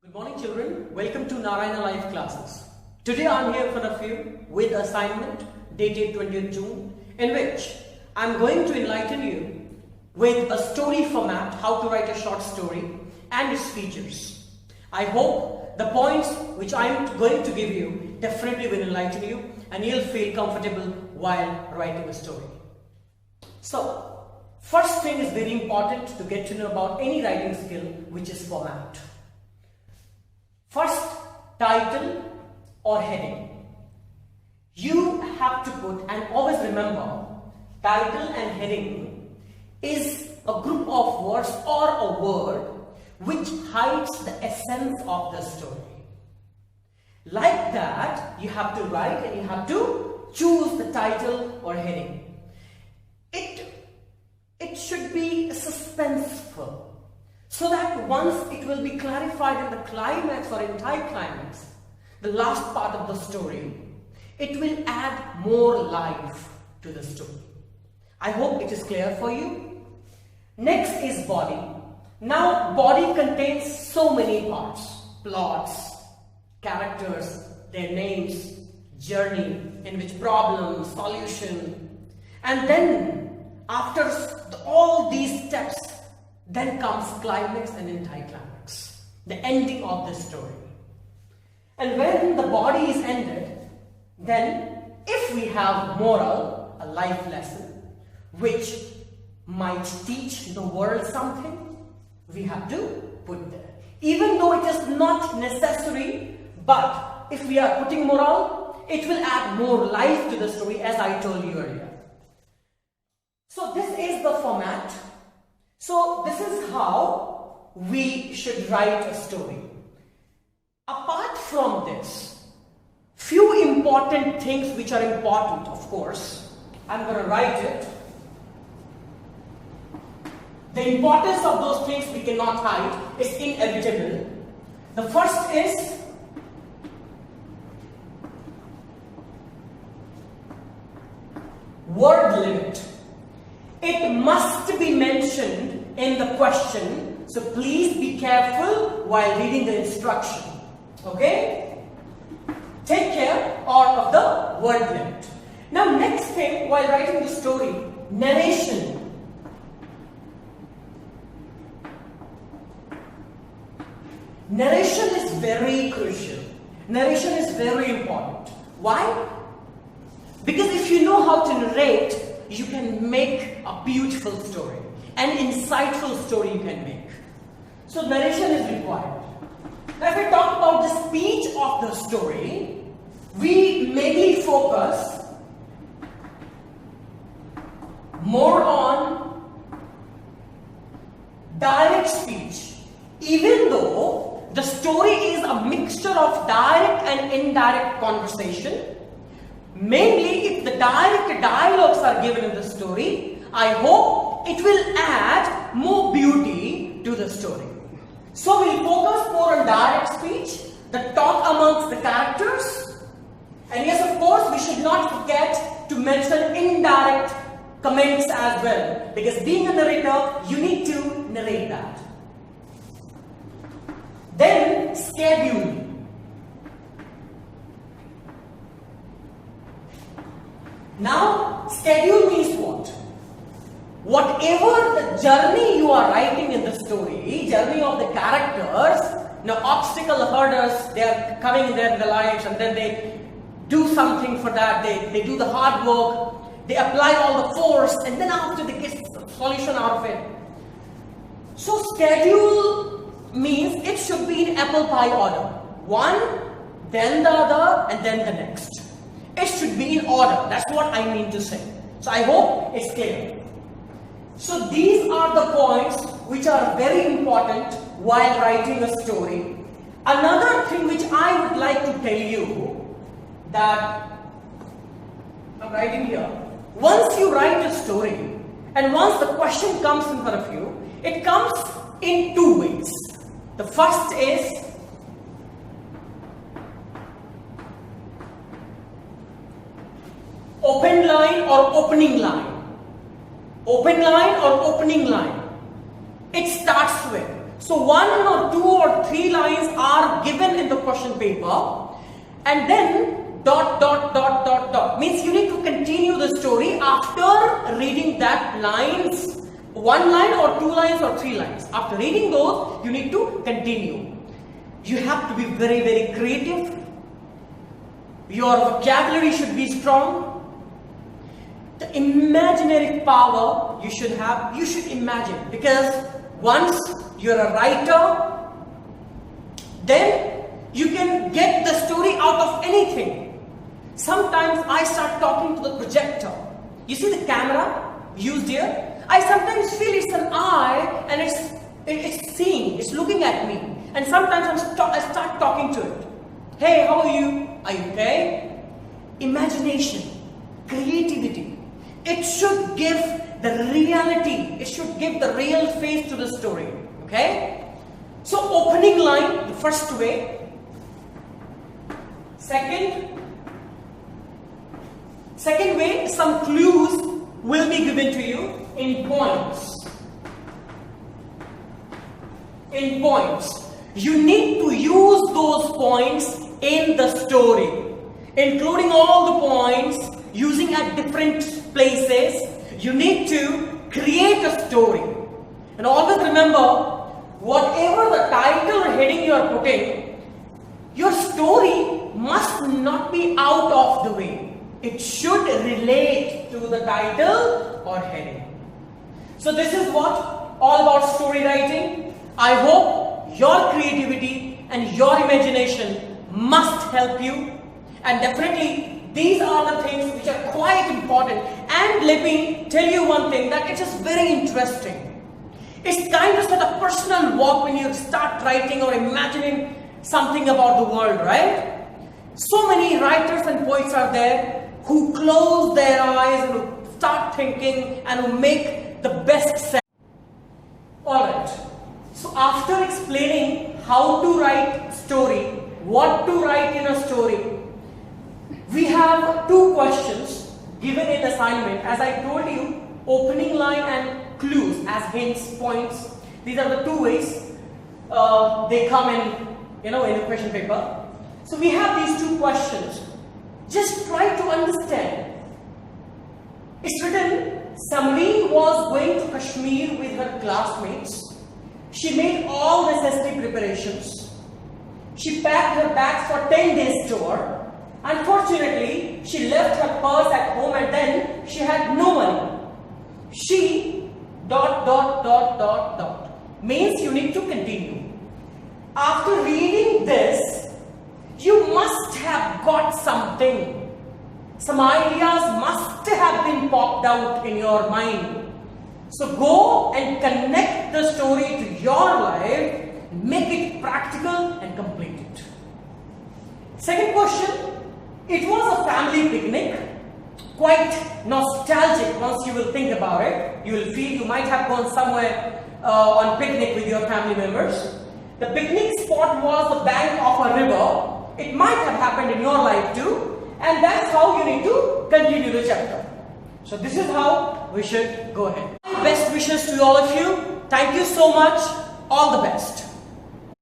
Good morning children, welcome to Narayana Life classes. Today I am here in front of you with assignment dated 20th June in which I am going to enlighten you with a story format, how to write a short story and its features. I hope the points which I am going to give you definitely will enlighten you and you'll feel comfortable while writing a story. So, first thing is very important to get to know about any writing skill, which is format. First, title or heading. You have to put, and always remember, title and heading is a group of words or a word which hides the essence of the story. Like that, you have to write and you have to choose the title or heading. It should be suspenseful, so that once it will be clarified in the climax or entire climax, the last part of the story, it will add more life to the story. I hope it is clear for you. Next is body. Now, body contains so many parts: plots, characters, their names, journey, in which problem, solution, and then after all these steps, then comes climax and anticlimax, the ending of the story. And when the body is ended, then if we have moral, a life lesson, which might teach the world something, we have to put there. Even though it is not necessary, but if we are putting moral, it will add more life to the story, as I told you earlier. So this is the format. So this is how we should write a story. Apart from this, few important things which are important, of course, I'm going to write it. The importance of those things we cannot hide is inevitable. The first is word limit. It must be mentioned in the question, so please be careful while reading the instruction. Okay? Take care of the word limit. Now, next thing while writing the story, narration. Narration is very crucial. Narration is very important. Why? Because if you know how to narrate, you can make a beautiful story. An insightful story you can make. So narration is required. Now if we talk about the speech of the story, we mainly focus more on direct speech. Even though the story is a mixture of direct and indirect conversation, mainly if the direct dialogues are given in the story, I hope it will add more beauty to the story. So we'll focus more on direct speech, the talk amongst the characters, and yes, of course, we should not forget to mention indirect comments as well, because being a narrator, you need to narrate that. Then, schedule. Now, schedule means what? Whatever the journey you are writing in the story, journey of the characters, now obstacle hurdles, they are coming in their lives and then they do something for that, they do the hard work, they apply all the force and then after they get the solution out of it. So schedule means it should be in apple pie order. One, then the other and then the next. It should be in order. That's what I mean to say. So I hope it's clear. So these are the points which are very important while writing a story. Another thing which I would like to tell you that I'm writing here. Once you write a story and once the question comes in front of you, it comes in two ways. The first is open line or opening line. Open line or opening line. It starts with. So one or two or three lines are paper, and then dot, dot, dot, dot, dot. Means you need to continue the story after reading that lines, one line or two lines or three lines. After reading those, you need to continue. You have to be very, very creative. Your vocabulary should be strong. The imaginary power you should have, you should imagine, because once you're a writer, then you can get the story out of anything. Sometimes I start talking to the projector. You see the camera used here? I sometimes feel it's an eye and it's seeing, it's looking at me. And sometimes I start talking to it. Hey, how are you? Are you okay? Imagination, creativity. It should give the reality. It should give the real face to the story. Okay? So opening line, the first way. Second way, some clues will be given to you in points. In points. You need to use those points in the story, including all the points, using at different places. You need to create a story. And always remember, whatever the title or heading you are putting, your story must not be out of the way. It should relate to the title or heading. So this is what all about story writing. I hope your creativity and your imagination must help you, and definitely these are the things which are quite important. And let me tell you one thing, that it is very interesting. It's kind of sort of personal walk when you start writing or imagining something about the world, right? So many writers and poets are there who close their eyes and who start thinking and who make the best sense. Alright, so after explaining how to write story, what to write in a story, we have two questions given in assignment. As I told you, opening line and clues as hints, points. These are the two ways they come in the question paper. So we have these two questions. Just try to understand. It's written, Samreen was going to Kashmir with her classmates. She made all necessary preparations. She packed her bags for 10 days tour. Unfortunately, she left her purse at home and then she had no money. She ... means you need to continue. After reading this, you must have got something. Some ideas must have been popped out in your mind. So go and connect the story to your life, make it practical and complete it. Second question, it was a family picnic, quite nostalgic once you will think about it. You will feel you might have gone somewhere on picnic with your family members. The picnic spot was the bank of a river. It might have happened in your life too, and that's how you need to continue the chapter. So this is how we should go ahead. Best wishes to all of you. Thank you so much. All the best.